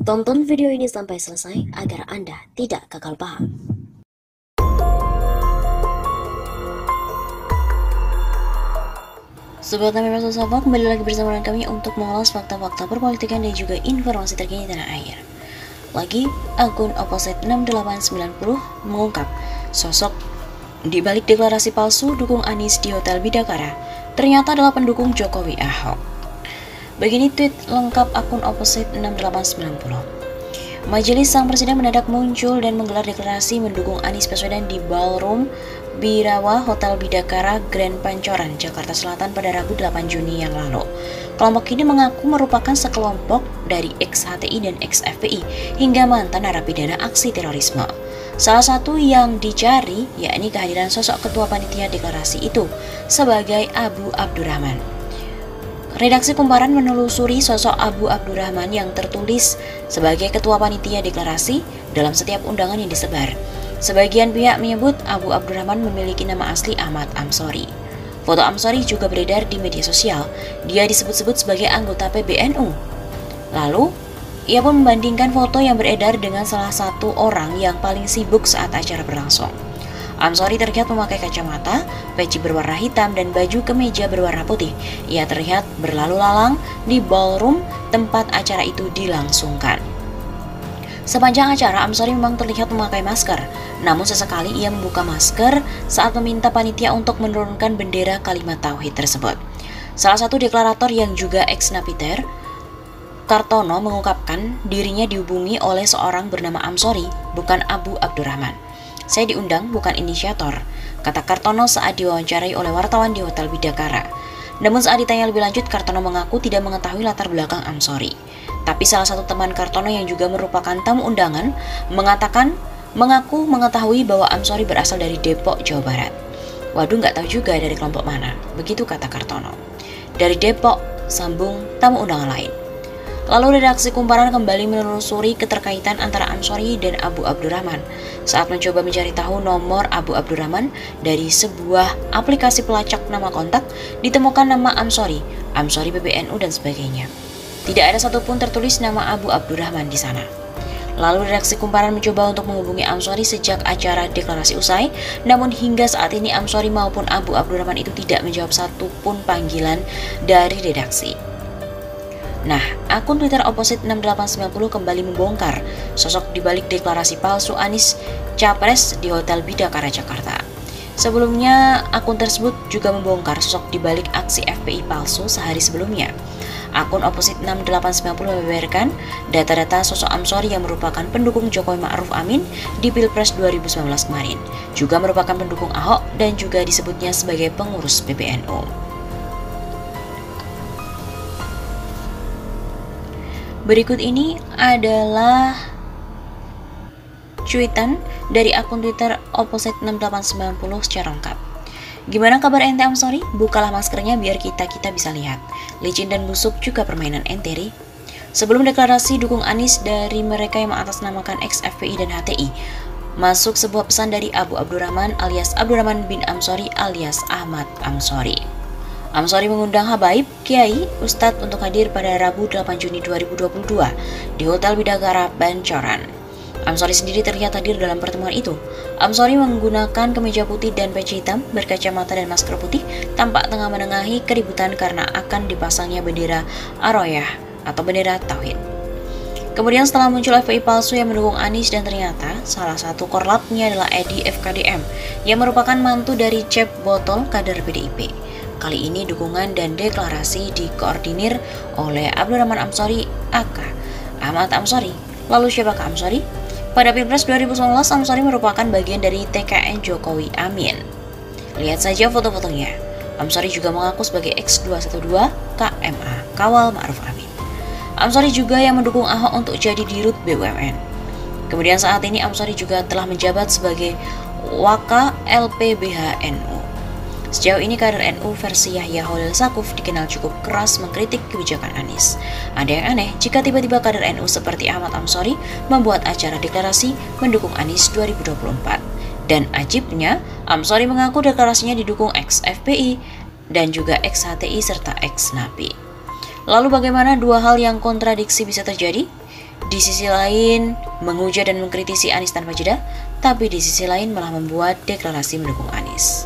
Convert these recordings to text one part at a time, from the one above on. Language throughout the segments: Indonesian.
Tonton video ini sampai selesai agar Anda tidak gagal paham. Sobat Media Sosok, kembali lagi bersama dengan kami untuk mengulas fakta-fakta perpolitikan dan juga informasi terkini tanah air. Lagi, akun Opposite 6890 mengungkap sosok di balik deklarasi palsu dukung Anies di Hotel Bidakara ternyata adalah pendukung Jokowi Ahok. Begini tweet lengkap akun Opposite 6890. Majelis Sang Presiden mendadak muncul dan menggelar deklarasi mendukung Anies Baswedan di Ballroom Birawa Hotel Bidakara Grand Pancoran, Jakarta Selatan pada Rabu 8 Juni yang lalu. Kelompok ini mengaku merupakan sekelompok dari ex-HTI dan ex-FPI hingga mantan narapidana aksi terorisme. Salah satu yang dicari yakni kehadiran sosok ketua panitia deklarasi itu sebagai Abu Abdurrahman. Redaksi Kumparan menelusuri sosok Abu Abdurrahman yang tertulis sebagai ketua panitia deklarasi dalam setiap undangan yang disebar. Sebagian pihak menyebut Abu Abdurrahman memiliki nama asli Ahmad Amsori. Foto Amsori juga beredar di media sosial. Dia disebut-sebut sebagai anggota PBNU. Lalu, ia pun membandingkan foto yang beredar dengan salah satu orang yang paling sibuk saat acara berlangsung. Amsori terlihat memakai kacamata, peci berwarna hitam, dan baju kemeja berwarna putih. Ia terlihat berlalu lalang di ballroom tempat acara itu dilangsungkan. Sepanjang acara, Amsori memang terlihat memakai masker. Namun sesekali ia membuka masker saat meminta panitia untuk menurunkan bendera kalimat tauhid tersebut. Salah satu deklarator yang juga ex-napiter, Kartono, mengungkapkan dirinya dihubungi oleh seorang bernama Amsori, bukan Abu Abdurrahman. Saya diundang, bukan inisiator, kata Kartono saat diwawancarai oleh wartawan di Hotel Bidakara. Namun saat ditanya lebih lanjut, Kartono mengaku tidak mengetahui latar belakang Amsori. Tapi salah satu teman Kartono yang juga merupakan tamu undangan mengatakan mengaku mengetahui bahwa Amsori berasal dari Depok, Jawa Barat. Waduh, nggak tahu juga dari kelompok mana, begitu kata Kartono. Dari Depok, sambung tamu undangan lain. Lalu redaksi Kumparan kembali menelusuri keterkaitan antara Amsori dan Abu Abdurrahman. Saat mencoba mencari tahu nomor Abu Abdurrahman dari sebuah aplikasi pelacak nama kontak, ditemukan nama Amsori PBNU dan sebagainya. Tidak ada satupun tertulis nama Abu Abdurrahman di sana. Lalu redaksi Kumparan mencoba untuk menghubungi Amsori sejak acara deklarasi usai, namun hingga saat ini Amsori maupun Abu Abdurrahman itu tidak menjawab satupun panggilan dari redaksi. Nah, akun Twitter Opposite 6890 kembali membongkar sosok di balik deklarasi palsu Anies Capres di Hotel Bidakara, Jakarta. Sebelumnya, akun tersebut juga membongkar sosok di balik aksi FPI palsu sehari sebelumnya. Akun Opposite 6890 membeberkan data-data sosok Amsori yang merupakan pendukung Jokowi Ma'ruf Amin di Pilpres 2019 kemarin, juga merupakan pendukung Ahok dan juga disebutnya sebagai pengurus PBNU. Berikut ini adalah cuitan dari akun Twitter Opposite 6890 secara lengkap. Gimana kabar ente Amsori? Bukalah maskernya biar kita bisa lihat. Licin dan busuk juga permainan ente ri. Sebelum deklarasi dukung Anies dari mereka yang mengatasnamakan ex-FPI dan HTI, masuk sebuah pesan dari Abu Abdurrahman alias Abdurrahman bin Amsori alias Ahmad Amsori. Amsori mengundang habaib, kiai, ustadz untuk hadir pada Rabu 8 Juni 2022 di Hotel Bidakara Pancoran. Amsori sendiri terlihat hadir dalam pertemuan itu. Amsori menggunakan kemeja putih dan peci hitam, berkacamata dan masker putih, tampak tengah menengahi keributan karena akan dipasangnya bendera Aroyah atau bendera Tauhid. Kemudian setelah muncul FPI palsu yang mendukung Anies dan ternyata salah satu korlapnya adalah Edi FKDM yang merupakan mantu dari Cep Botol kader PDIP. Kali ini dukungan dan deklarasi dikoordinir oleh Abdurrahman Amsori aka Ahmad Amsori. Lalu siapakah Amsori? Pada Pilpres 2019, Amsori merupakan bagian dari TKN Jokowi Amin. Lihat saja foto-fotonya. Amsori juga mengaku sebagai X212 KMA, Kawal Ma'ruf Amin. Amsori juga yang mendukung Ahok untuk jadi dirut BUMN. Kemudian saat ini Amsori juga telah menjabat sebagai Waka LPBH NU. Sejauh ini kader NU versi Yahya Holil Sakuf dikenal cukup keras mengkritik kebijakan Anies. Ada yang aneh jika tiba-tiba kader NU seperti Ahmad Amsori membuat acara deklarasi mendukung Anies 2024. Dan ajibnya, Amsori mengaku deklarasinya didukung ex-FPI dan juga ex-HTI serta ex-NAPI. Lalu bagaimana dua hal yang kontradiksi bisa terjadi? di sisi lain menghujat dan mengkritisi Anies tanpa jeda, tapi di sisi lain malah membuat deklarasi mendukung Anies.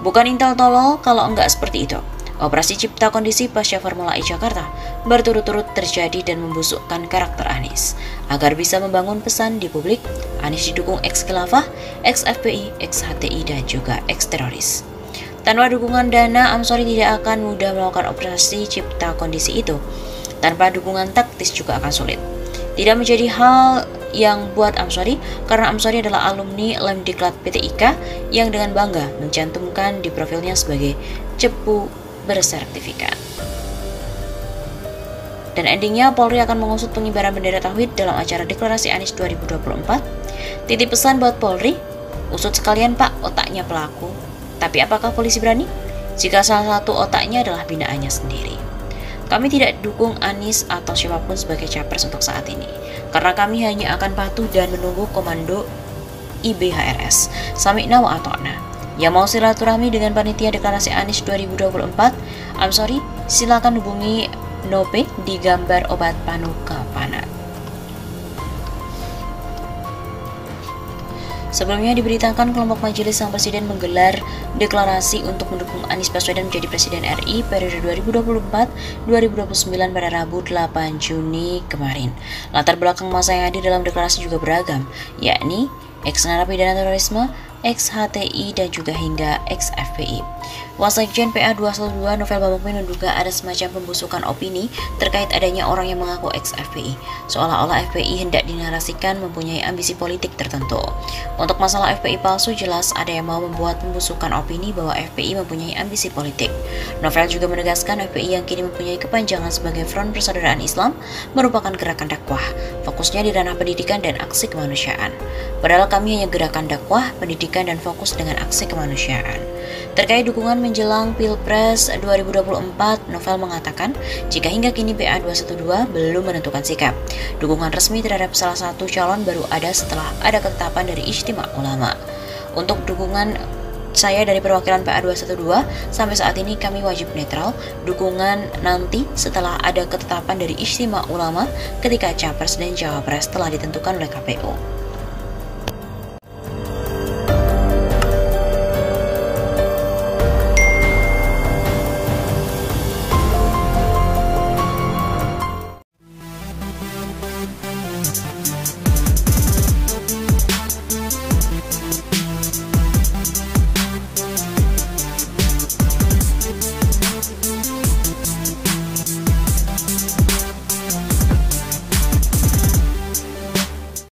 Bukan intel tolol kalau enggak seperti itu. Operasi cipta kondisi pasca Formula E Jakarta berturut-turut terjadi dan membusukkan karakter Anies. Agar bisa membangun pesan di publik, Anies didukung ex-Khilafah, ex-FPI, ex-HTI, dan juga ex-teroris. Tanpa dukungan dana, Amsori tidak akan mudah melakukan operasi cipta kondisi itu. Tanpa dukungan taktis juga akan sulit. Tidak menjadi hal yang buat Amsori, karena Amsori adalah alumni Lemdiklat PT IKA yang dengan bangga mencantumkan di profilnya sebagai cepu bersertifikat. Dan endingnya, Polri akan mengusut pengibaran bendera tauhid dalam acara deklarasi Anies 2024. Titip pesan buat Polri, usut sekalian Pak otaknya pelaku. Tapi apakah polisi berani? Jika salah satu otaknya adalah binaannya sendiri. Kami tidak dukung Anies atau siapapun sebagai capres untuk saat ini, karena kami hanya akan patuh dan menunggu komando IBHRS, Sami'na wa Ata'na. Yang mau silaturahmi dengan panitia deklarasi Anies 2024, Amsori, silakan hubungi Nope di gambar obat panuka panat. Sebelumnya diberitakan kelompok Majelis Sang Presiden menggelar deklarasi untuk mendukung Anies Baswedan menjadi Presiden RI periode 2024-2029 pada Rabu 8 Juni kemarin. Latar belakang masa yang hadir dalam deklarasi juga beragam, yakni ex-narapidana terorisme, ex-HTI, dan juga hingga ex-FPI. Wasekjen PA 212 Novel Bambang menduga ada semacam pembusukan opini terkait adanya orang yang mengaku ex-FPI, seolah-olah FPI hendak dinarasikan mempunyai ambisi politik tertentu. Untuk masalah FPI palsu, jelas ada yang mau membuat pembusukan opini bahwa FPI mempunyai ambisi politik. Novel juga menegaskan FPI yang kini mempunyai kepanjangan sebagai Front Persaudaraan Islam merupakan gerakan dakwah, fokusnya di ranah pendidikan dan aksi kemanusiaan. Padahal kami hanya gerakan dakwah, pendidikan, dan fokus dengan aksi kemanusiaan. Terkait dukungan menjelang Pilpres 2024, Novel mengatakan jika hingga kini PA 212 belum menentukan sikap. Dukungan resmi terhadap salah satu calon baru ada setelah ada ketetapan dari Ijtima Ulama. Untuk dukungan saya dari perwakilan PA 212, sampai saat ini kami wajib netral. Dukungan nanti setelah ada ketetapan dari Ijtima Ulama ketika Capres dan Cawapres telah ditentukan oleh KPU.